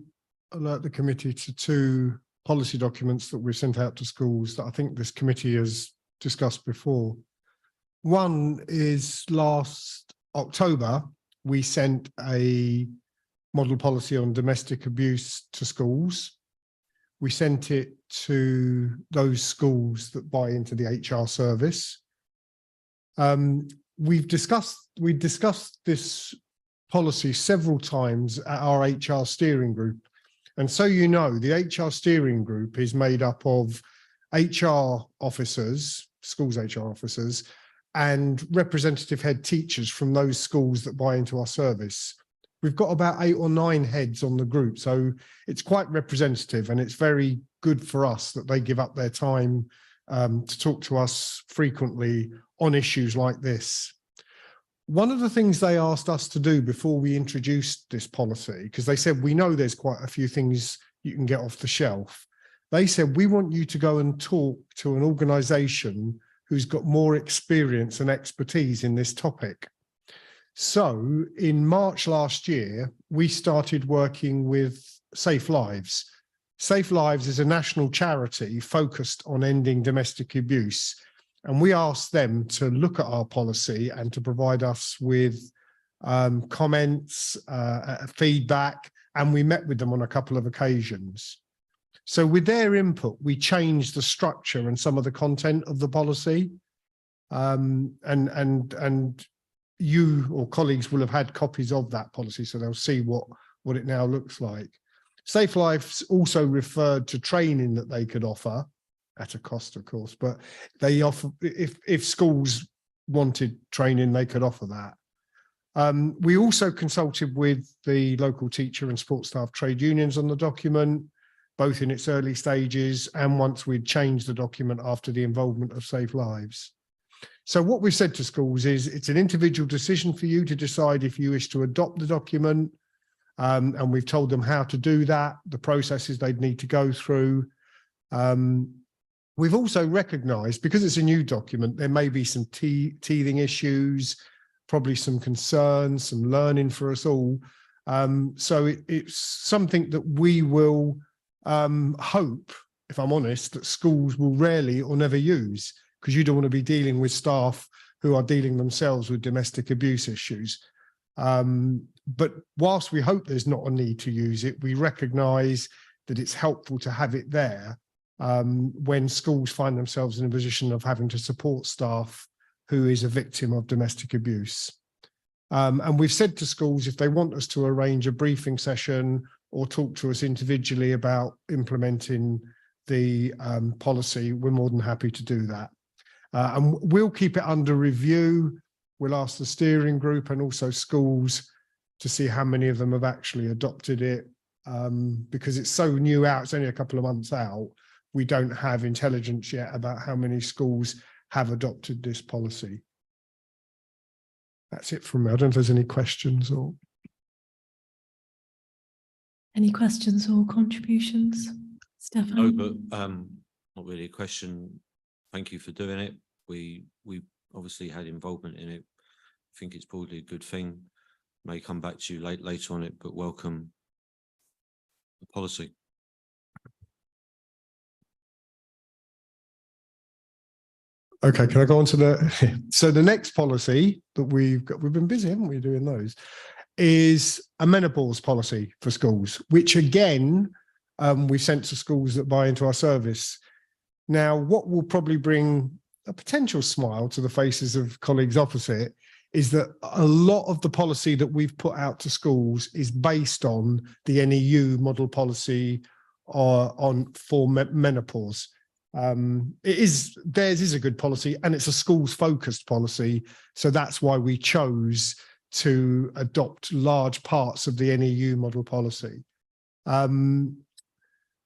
alert the committee to two policy documents that we've sent out to schools that I think this committee has discussed before. One is last October, we sent a model policy on domestic abuse to schools. We sent it to those schools that buy into the HR service. We discussed this policy several times at our HR steering group. And so you know, the HR steering group is made up of HR officers, schools HR officers, and representative head teachers from those schools that buy into our service. We've got about 8 or 9 heads on the group, so it's quite representative, and it's very good for us that they give up their time to talk to us frequently on issues like this. One of the things they asked us to do before we introduced this policy, because they said, we know there's quite a few things you can get off the shelf. They said, we want you to go and talk to an organisation who's got more experience and expertise in this topic. So in March last year, we started working with Safe Lives. Safe Lives is a national charity focused on ending domestic abuse. And we asked them to look at our policy and to provide us with comments, feedback, and we met with them on a couple of occasions. So with their input, we changed the structure and some of the content of the policy. And you or colleagues will have had copies of that policy, so they'll see what it now looks like. Safe Lives also referred to training that they could offer at a cost, of course, but they offer, if schools wanted training, they could offer that. We also consulted with the local teacher and support staff trade unions on the document, both in its early stages and once we'd changed the document after the involvement of Safe Lives. So what we've said to schools is it's an individual decision for you to decide if you wish to adopt the document. And we've told them how to do that, the processes they'd need to go through. We've also recognised, because it's a new document, there may be some teething issues, probably some concerns, some learning for us all. So it's something that we will hope, if I'm honest, that schools will rarely or never use, because you don't want to be dealing with staff who are dealing themselves with domestic abuse issues. But whilst we hope there's not a need to use it, we recognise that it's helpful to have it there when schools find themselves in a position of having to support staff who is a victim of domestic abuse. And we've said to schools, if they want us to arrange a briefing session or talk to us individually about implementing the policy, we're more than happy to do that. And we'll keep it under review. We'll ask the steering group and also schools to see how many of them have actually adopted it. Because it's so new out, it's only a couple of months out, we don't have intelligence yet about how many schools have adopted this policy. That's it from me. I don't know if there's any questions or... Any questions or contributions? Stefan? No, but not really a question. Thank you for doing it. We obviously had involvement in it. I think it's probably a good thing. May come back to you later on it, but welcome the policy. Okay, can I go on to the, so the next policy that we've been busy, haven't we, doing those, is a menopause policy for schools, which again, we've sent to schools that buy into our service. Now, what will probably bring a potential smile to the faces of colleagues opposite is that a lot of the policy that we've put out to schools is based on the NEU model policy for menopause. Theirs is a good policy and it's a schools focused policy. So that's why we chose to adopt large parts of the NEU model policy.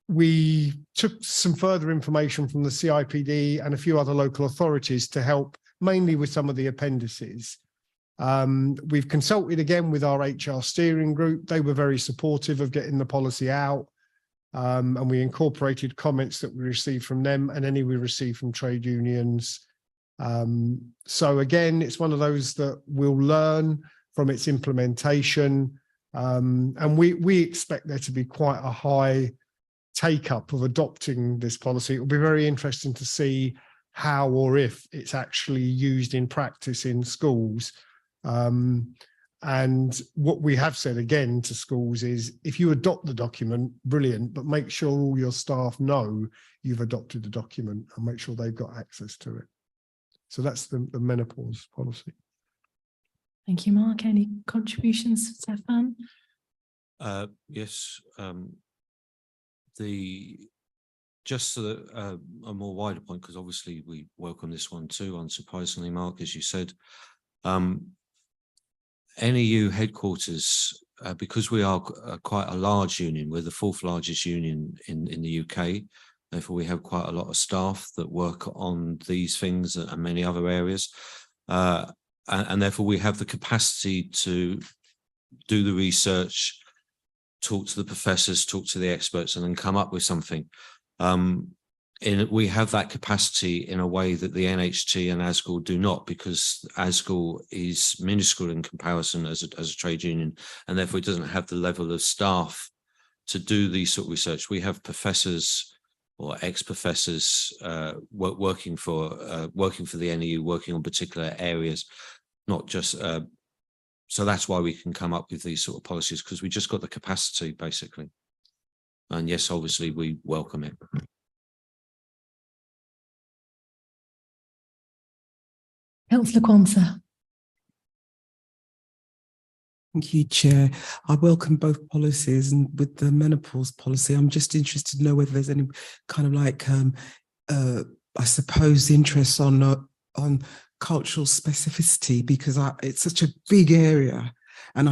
We took some further information from the CIPD and a few other local authorities to help mainly with some of the appendices. We've consulted again with our HR steering group. They were very supportive of getting the policy out. And we incorporated comments that we received from them and any we received from trade unions. So again, it's one of those that we'll learn from its implementation. And we expect there to be quite a high take up of adopting this policy. It will be very interesting to see how or if it's actually used in practice in schools. And what we have said again to schools is, if you adopt the document, brilliant, but make sure all your staff know you've adopted the document and make sure they've got access to it. So that's the menopause policy. Thank you, Mark. Any contributions, Stefan? Yes. Just a more wider point, because obviously we welcome this one too, unsurprisingly, Mark, as you said. NEU headquarters, because we are quite a large union, we're the 4th largest union in the UK. Therefore, we have quite a lot of staff that work on these things and many other areas. And therefore, we have the capacity to do the research, talk to the professors, talk to the experts, and then come up with something. We have that capacity in a way that the NHT and ASGL do not, because ASGL is minuscule in comparison as a trade union, and therefore it doesn't have the level of staff to do these sort of research. We have professors or ex-professors working for the NEU, working on particular areas, not just. So that's why we can come up with these sort of policies, because we just got the capacity, basically. And yes, obviously, we welcome it. Councillor Quansah. Thank you, Chair. I welcome both policies, and with the menopause policy, I'm just interested to know whether there's any kind of like, I suppose, interest on cultural specificity, because it's such a big area, and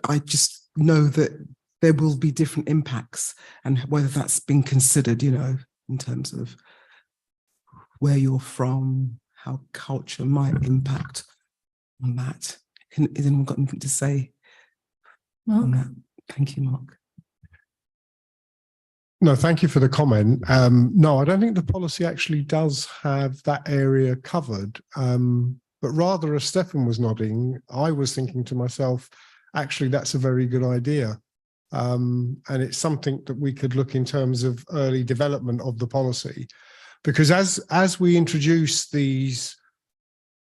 I just know that there will be different impacts, and whether that's been considered, you know, in terms of where you're from, how culture might impact on that. Has anyone got anything to say on that? Thank you, Mark. No, thank you for the comment. No, I don't think the policy actually does have that area covered. But rather, as Stefan was nodding, I was thinking to myself, actually, that's a very good idea. And it's something that we could look in terms of early development of the policy. Because as we introduce these,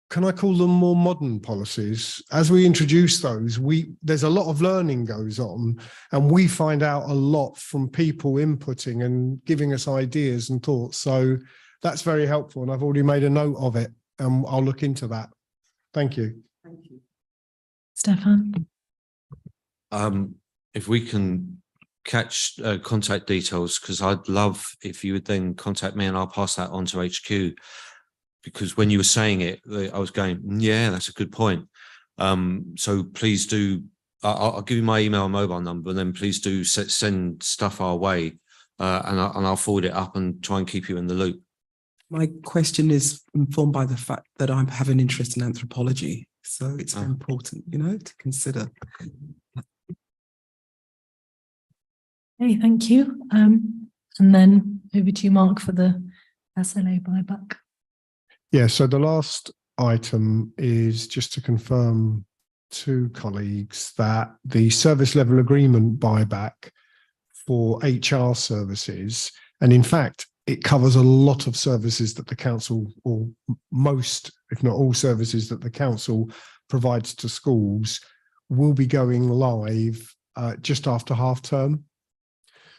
can I call them more modern policies? As we introduce those, there's a lot of learning goes on, and we find out a lot from people inputting and giving us ideas and thoughts. So that's very helpful, and I've already made a note of it, and I'll look into that. Thank you. Thank you. Stefan. If we can catch contact details, because I'd love if you would then contact me and I'll pass that on to HQ. Because when you were saying it, I was going, yeah, that's a good point. So please do, I'll give you my email and mobile number, and then please do send stuff our way, and I'll forward it up and try and keep you in the loop. My question is informed by the fact that I have an interest in anthropology. So it's very important, you know, to consider. Okay, thank you. And then over to you, Mark, for the SLA buyback. Yeah, so the last item is just to confirm to colleagues that the service level agreement buyback for HR services, and in fact, it covers a lot of services that the council, or most, if not all services that the council provides to schools, will be going live just after half term.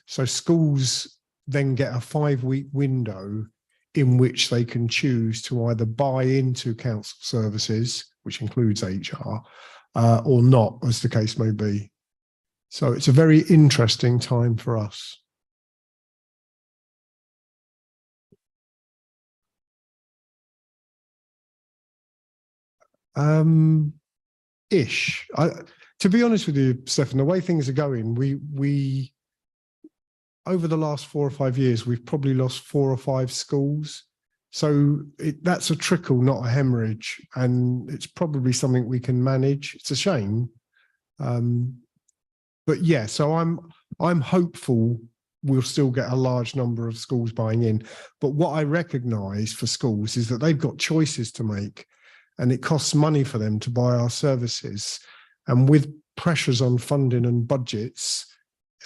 So schools then get a 5-week window in which they can choose to either buy into council services, which includes HR, or not, as the case may be. So it's a very interesting time for us. Ish. To be honest with you, Stefan, the way things are going, we over the last 4 or 5 years, we've probably lost 4 or 5 schools. So that's a trickle, not a hemorrhage. And it's probably something we can manage. It's a shame. But yeah, so I'm hopeful we'll still get a large number of schools buying in. But what I recognise for schools is that they've got choices to make, and it costs money for them to buy our services. And with pressures on funding and budgets,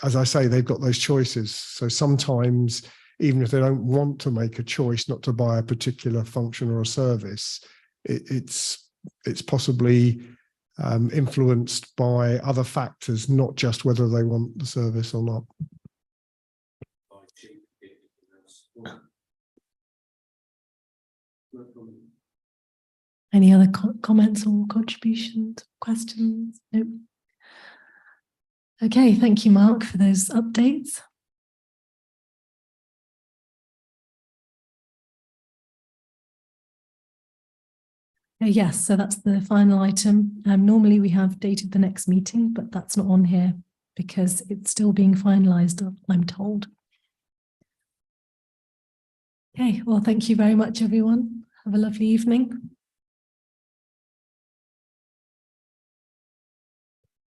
as I say, they've got those choices. So sometimes, even if they don't want to make a choice not to buy a particular function or a service, it's possibly influenced by other factors, not just whether they want the service or not. Any other comments or contributions, questions? Nope. Okay, thank you, Mark, for those updates. Yes, so that's the final item. Normally we have dated the next meeting, but that's not on here because it's still being finalised, I'm told. Okay, well, thank you very much, everyone. Have a lovely evening.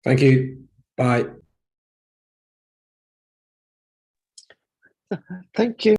Thank you. Bye. Thank you.